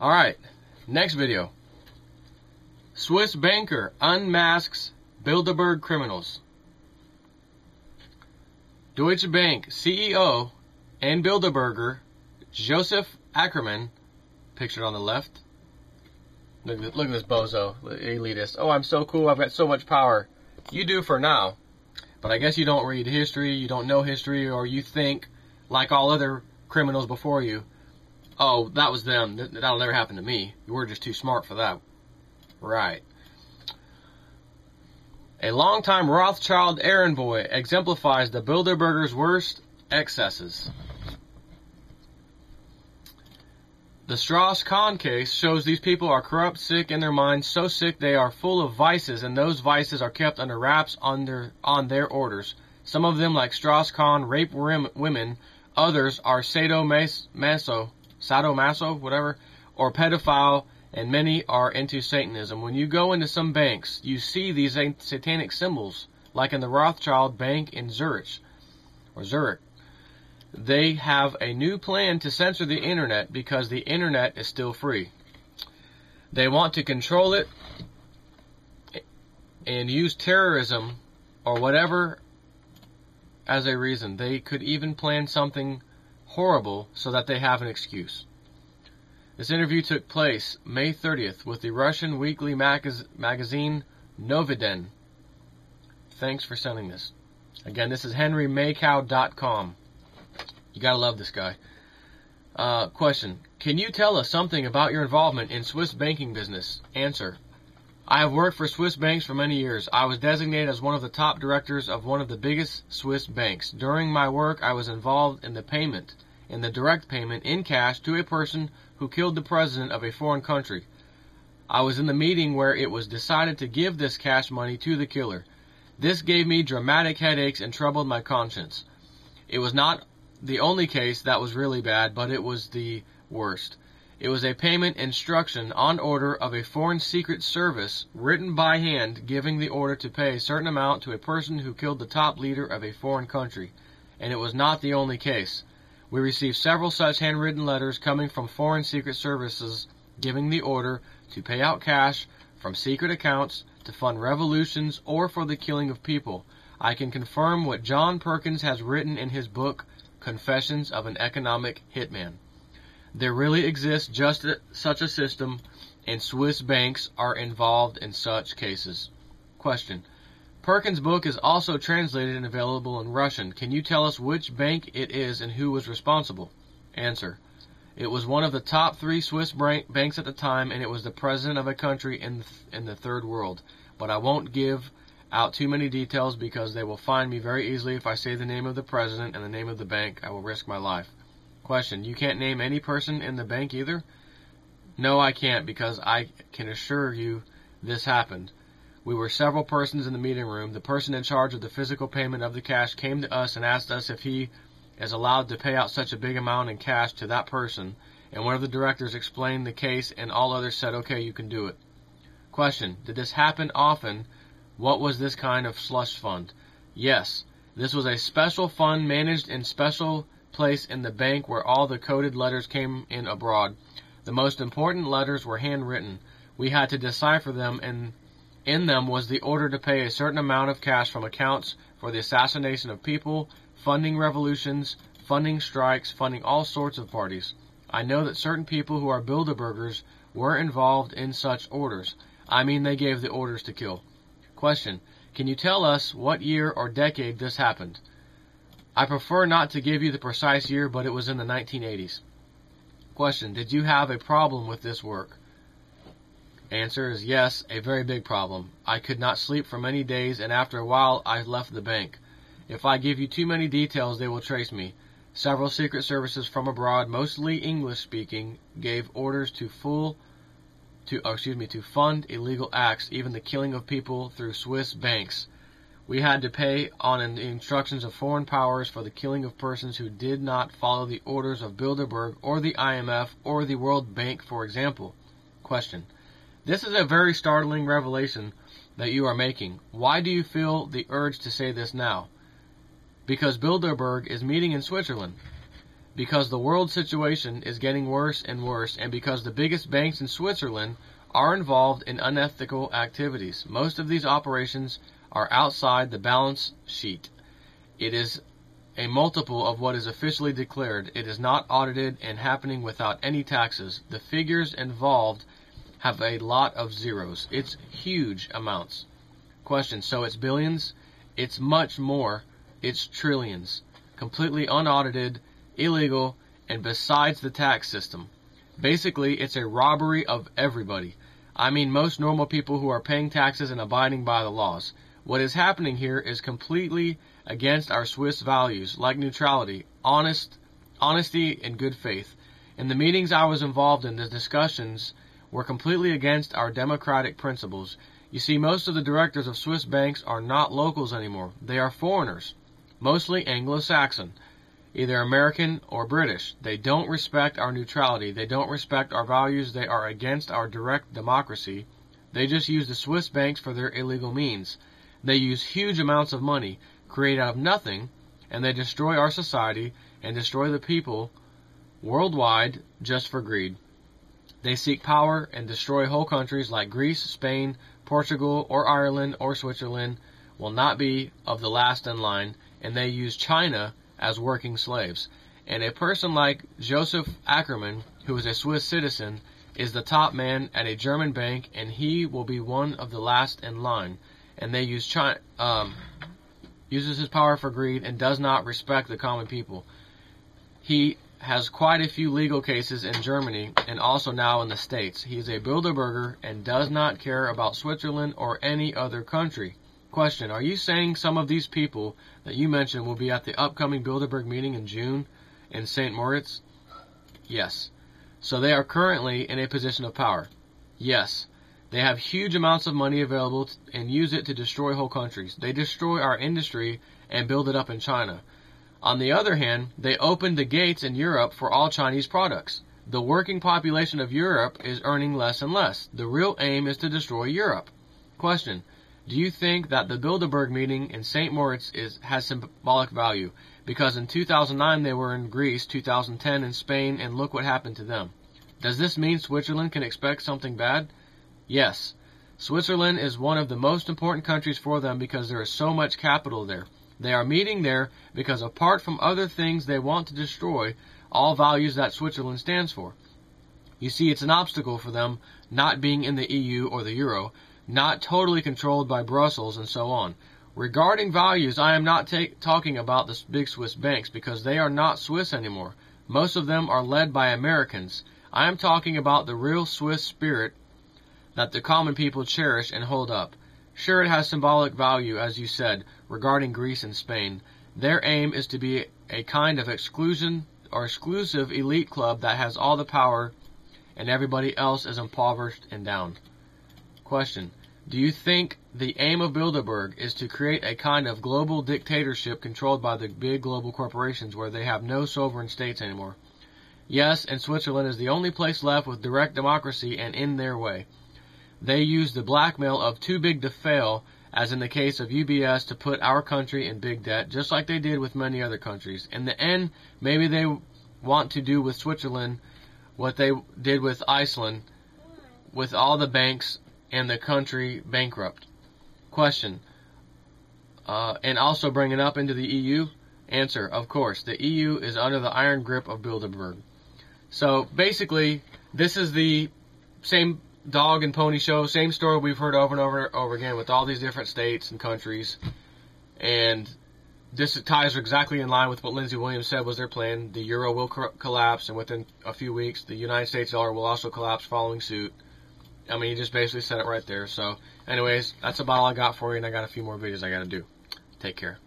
Alright, next video. Swiss banker unmasks Bilderberg criminals. Deutsche Bank CEO and Bilderberger Joseph Ackerman, pictured on the left. Look at this bozo, elitist. Oh, I'm so cool, I've got so much power. You do for now. But I guess you don't read history, you don't know history, or you think, like all other criminals before you, oh, that was them, that'll never happen to me. You were just too smart for that. Right. A longtime Rothschild errand boy exemplifies the Bilderbergers' worst excesses. The Strauss-Kahn case shows these people are corrupt, sick in their minds, so sick they are full of vices, and those vices are kept under wraps on their orders. Some of them, like Strauss-Kahn, rape women. Others are sadomaso, whatever, or pedophile, and many are into Satanism. When you go into some banks, you see these satanic symbols, like in the Rothschild Bank in Zurich. They have a new plan to censor the internet because the internet is still free. They want to control it and use terrorism or whatever as a reason. They could even plan something horrible so that they have an excuse. This interview took place May 30th with the Russian weekly magazine Noviden. Thanks for sending this. Again, this is henrymaycow.com. You gotta love this guy. Question. Can you tell us something about your involvement in Swiss banking business? Answer. I have worked for Swiss banks for many years. I was designated as one of the top directors of one of the biggest Swiss banks. During my work, I was involved in the direct payment in cash to a person who killed the president of a foreign country. I was in the meeting where it was decided to give this cash money to the killer. This gave me dramatic headaches and troubled my conscience. It was not the only case that was really bad, but it was the worst. It was a payment instruction on order of a foreign secret service, written by hand, giving the order to pay a certain amount to a person who killed the top leader of a foreign country. And it was not the only case. We received several such handwritten letters coming from foreign secret services, giving the order to pay out cash from secret accounts to fund revolutions or for the killing of people. I can confirm what John Perkins has written in his book, Confessions of an Economic Hitman. There really exists just such a system, and Swiss banks are involved in such cases. Question. Perkins' book is also translated and available in Russian. Can you tell us which bank it is and who was responsible? Answer. It was one of the top 3 Swiss banks at the time, and it was the president of a country in the third world. But I won't give out too many details because they will find me very easily if I say the name of the president and the name of the bank. I will risk my life. Question. You can't name any person in the bank either? No, I can't, because I can assure you this happened. We were several persons in the meeting room. The person in charge of the physical payment of the cash came to us and asked us if he is allowed to pay out such a big amount in cash to that person, and one of the directors explained the case and all others said, okay, you can do it. Question. Did this happen often? What was this kind of slush fund? Yes, this was a special fund managed in special place in the bank where all the coded letters came in abroad. The most important letters were handwritten. We had to decipher them, and in them was the order to pay a certain amount of cash from accounts for the assassination of people, funding revolutions, funding strikes, funding all sorts of parties. I know that certain people who are Bilderbergers were involved in such orders. I mean, they gave the orders to kill. Question. Can you tell us what year or decade this happened? I prefer not to give you the precise year, but it was in the 1980s. Question. Did you have a problem with this work? Answer is yes, a very big problem. I could not sleep for many days, and after a while I left the bank. If I give you too many details, they will trace me. Several secret services from abroad, mostly English-speaking, gave orders to fund illegal acts, even the killing of people through Swiss banks. We had to pay on the instructions of foreign powers for the killing of persons who did not follow the orders of Bilderberg or the IMF or the World Bank, for example. Question. This is a very startling revelation that you are making. Why do you feel the urge to say this now? Because Bilderberg is meeting in Switzerland. because the world situation is getting worse and worse, and because the biggest banks in Switzerland are involved in unethical activities. Most of these operations are outside the balance sheet. It is a multiple of what is officially declared. It is not audited and happening without any taxes. The figures involved have a lot of zeros. It's huge amounts. Question, so it's billions? It's much more. It's trillions. Completely unaudited, illegal, and besides the tax system. Basically, it's a robbery of everybody. I mean, most normal people who are paying taxes and abiding by the laws. What is happening here is completely against our Swiss values, like neutrality, honesty, and good faith. In the meetings I was involved in, the discussions were completely against our democratic principles. You see, most of the directors of Swiss banks are not locals anymore. They are foreigners, mostly Anglo-Saxon, either American or British. They don't respect our neutrality. They don't respect our values. They are against our direct democracy. They just use the Swiss banks for their illegal means. They use huge amounts of money, create out of nothing, and they destroy our society and destroy the people worldwide just for greed. They seek power and destroy whole countries like Greece, Spain, Portugal, or Ireland, or Switzerland will not be of the last in line, and they use China as working slaves. And a person like Joseph Ackermann, who is a Swiss citizen, is the top man at a German bank, and he will be one of the last in line. And they use China, uses his power for greed and does not respect the common people. He has quite a few legal cases in Germany and also now in the States. He is a Bilderberger and does not care about Switzerland or any other country. Question, are you saying some of these people that you mentioned will be at the upcoming Bilderberg meeting in June in St. Moritz? Yes. So they are currently in a position of power? Yes. They have huge amounts of money available and use it to destroy whole countries. They destroy our industry and build it up in China. On the other hand, they opened the gates in Europe for all Chinese products. The working population of Europe is earning less and less. The real aim is to destroy Europe. Question, do you think that the Bilderberg meeting in St. Moritz has symbolic value? Because in 2009 they were in Greece, 2010 in Spain, and look what happened to them. Does this mean Switzerland can expect something bad? Yes. Switzerland is one of the most important countries for them because there is so much capital there. They are meeting there because apart from other things they want to destroy all values that Switzerland stands for. You see, it's an obstacle for them not being in the EU or the Euro, not totally controlled by Brussels and so on. Regarding values, I am not talking about the big Swiss banks because they are not Swiss anymore. Most of them are led by Americans. I am talking about the real Swiss spirit that the common people cherish and hold up. Sure, it has symbolic value, as you said, regarding Greece and Spain. Their aim is to be a kind of exclusive elite club that has all the power and everybody else is impoverished and down. Question, do you think the aim of Bilderberg is to create a kind of global dictatorship controlled by the big global corporations where they have no sovereign states anymore? Yes, and Switzerland is the only place left with direct democracy and in their way. They use the blackmail of too big to fail, as in the case of UBS, to put our country in big debt, just like they did with many other countries. In the end, maybe they want to do with Switzerland what they did with Iceland, with all the banks and the country bankrupt. Question, and also bring it up into the EU? Answer, of course, the EU is under the iron grip of Bilderberg. So basically, this is the same dog and pony show, same story we've heard over and over again with all these different states and countries, and this ties exactly in line with what Lindsey Williams said was their plan. The euro will collapse, and within a few weeks the United States dollar will also collapse following suit. I mean, he just basically said it right there. So anyways, that's about all I got for you, and I got a few more videos I gotta do. Take care.